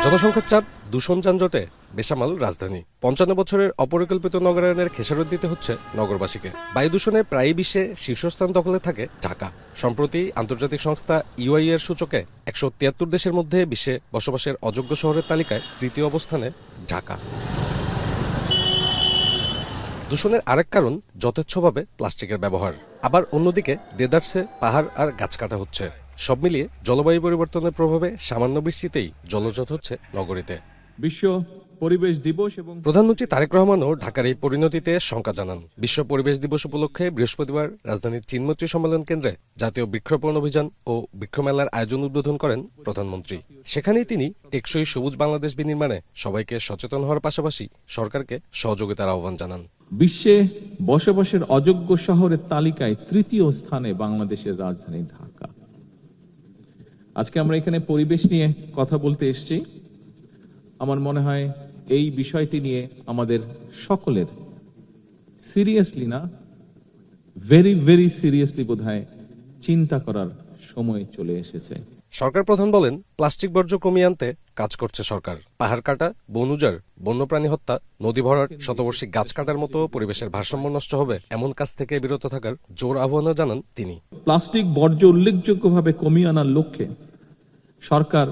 জনসংখ্যার চাপ, দূষণ, যানজটে বেসামাল রাজধানী। ৫৫ বছরের অপরিকল্পিত নগরায়নের খেসারত দিতে হচ্ছে নগরবাসীকে। বায়ু দূষণে প্রায় বিশ্বে শীর্ষস্থান দখলে থাকে ঢাকা। সম্প্রতি আন্তর্জাতিক সংস্থা ইউআই এর সূচকে ১৭৩ দেশের মধ্যে বিশ্বে বসবাসের অযোগ্য শহরের তালিকায় তৃতীয় অবস্থানে ঢাকা। দূষণের আরেক কারণ যথেচ্ছভাবে প্লাস্টিকের ব্যবহার। আবার অন্যদিকে দেদারসে পাহাড় আর গাছ কাটা হচ্ছে। সব মিলিয়ে জলবায়ু পরিবর্তনের প্রভাবে সামান্য বৃষ্টিতেই জলজট হচ্ছে নগরীতে। বিশ্ব পরিবেশ দিবস এবং প্রধানমন্ত্রী তারেক রহমানও ঢাকার এই পরিণতিতে শঙ্কা জানান। বিশ্ব পরিবেশ দিবস উপলক্ষে বৃহস্পতিবার রাজধানীর চিনমৈত্রী সম্মেলন কেন্দ্রে জাতীয় বৃক্ষরোপণ অভিযান ও বৃক্ষমেলার আয়োজন উদ্বোধন করেন প্রধানমন্ত্রী। সেখানেই তিনি টেকসই সবুজ বাংলাদেশ বিনির্মাণে সবাইকে সচেতন হওয়ার পাশাপাশি সরকারকে সহযোগিতার আহ্বান জানান। বিশ্বে বসবাসের অযোগ্য শহরের তালিকায় তৃতীয় স্থানে বাংলাদেশের রাজধানী ঢাকা। আজকে আমরা এখানে পরিবেশ নিয়ে কথা বলতে এসেছি। আমার মনে হয় এই বিষয়টি নিয়ে আমাদের সকলের সিরিয়াসলি না, ভেরি ভেরি সিরিয়াসলি বোধহয় চিন্তা করার সময় চলে এসেছে। সরকার প্রধান বলেন, প্লাস্টিক বর্জ্য কমিয়ে আনতে কাজ করছে সরকার। পাহাড় কাটা, বন উজাড়, বন্যপ্রাণী হত্যা, নদী ভরাট, শতবর্ষী গাছ কাটার মতো পরিবেশের ভারসাম্য নষ্ট হবে এমন কাজ থেকে বিরত থাকার জোর আহ্বান জানান তিনি। প্লাস্টিক বর্জ্য উল্লেখযোগ্যভাবে কমিয়ে আনার লক্ষ্যে সরকার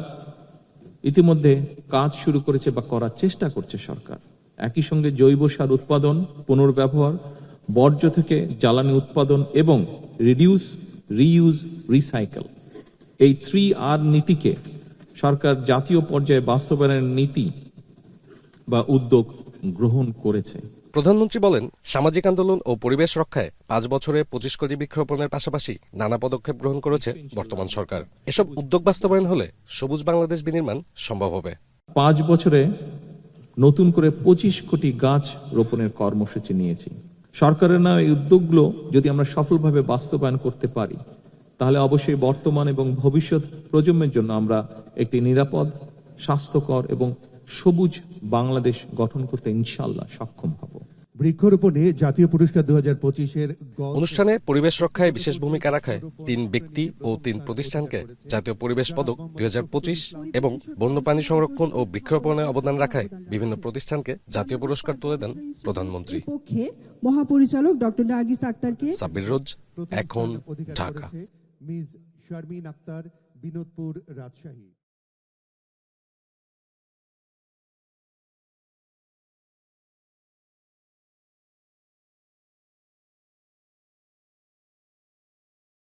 ইতিমধ্যে কাজ শুরু করেছে বা করার চেষ্টা করছে সরকার। একই সঙ্গে জৈব সার উৎপাদন, পুনর্ব্যবহার, বর্জ্য থেকে জ্বালানি উৎপাদন এবং রিডিউস, রিইউজ, রিসাইকেল, এই 3R নীতিকে সরকার জাতীয় পর্যায়ে বাস্তবায়নের নীতি বা উদ্যোগ গ্রহণ করেছে। প্রধানমন্ত্রী বলেন, সামাজিক আন্দোলন ও পরিবেশ রক্ষায় 5 বছরে 25 কোটি বৃক্ষরোপণের পাশাপাশি নানা পদক্ষেপ গ্রহণ করেছে বর্তমান সরকার। এসব উদ্যোগ বাস্তবায়ন হলে সবুজ বাংলাদেশ বিনির্মাণ সম্ভব হবে। 5 বছরে নতুন করে 25 কোটি গাছ রোপণের কর্মসূচি নিয়েছি। সরকারের না এই উদ্যোগগুলো যদি আমরা সফলভাবে বাস্তবায়ন করতে পারি, তাহলে অবশ্যই বর্তমান এবং ভবিষ্যৎ প্রজন্মের জন্য আমরা একটি নিরাপদ, স্বাস্থ্যকর এবং সবুজ বাংলাদেশ গঠন করতে ইনশাআল্লাহ সক্ষম হব। বৃক্ষরোপণে জাতীয় পুরস্কার 2025-এর অনুষ্ঠানে পরিবেশ রক্ষায় বিশেষ ভূমিকা রাখায় 3 ব্যক্তি ও 3 প্রতিষ্ঠানকে জাতীয় পরিবেশ পদক 2025 এবং বন্যপ্রাণী সংরক্ষণ ও বৃক্ষরোপণে অবদান রাখায় বিভিন্ন প্রতিষ্ঠানকে জাতীয় পুরস্কার তুলে দেন প্রধানমন্ত্রী। মহাপরিচালক ডক্টর নার্গিস আক্তারকে। সাব্বির রোজ, এখন, ঢাকা। মিস শারমিন আক্তার, বিনোদপুর, রাজশাহী।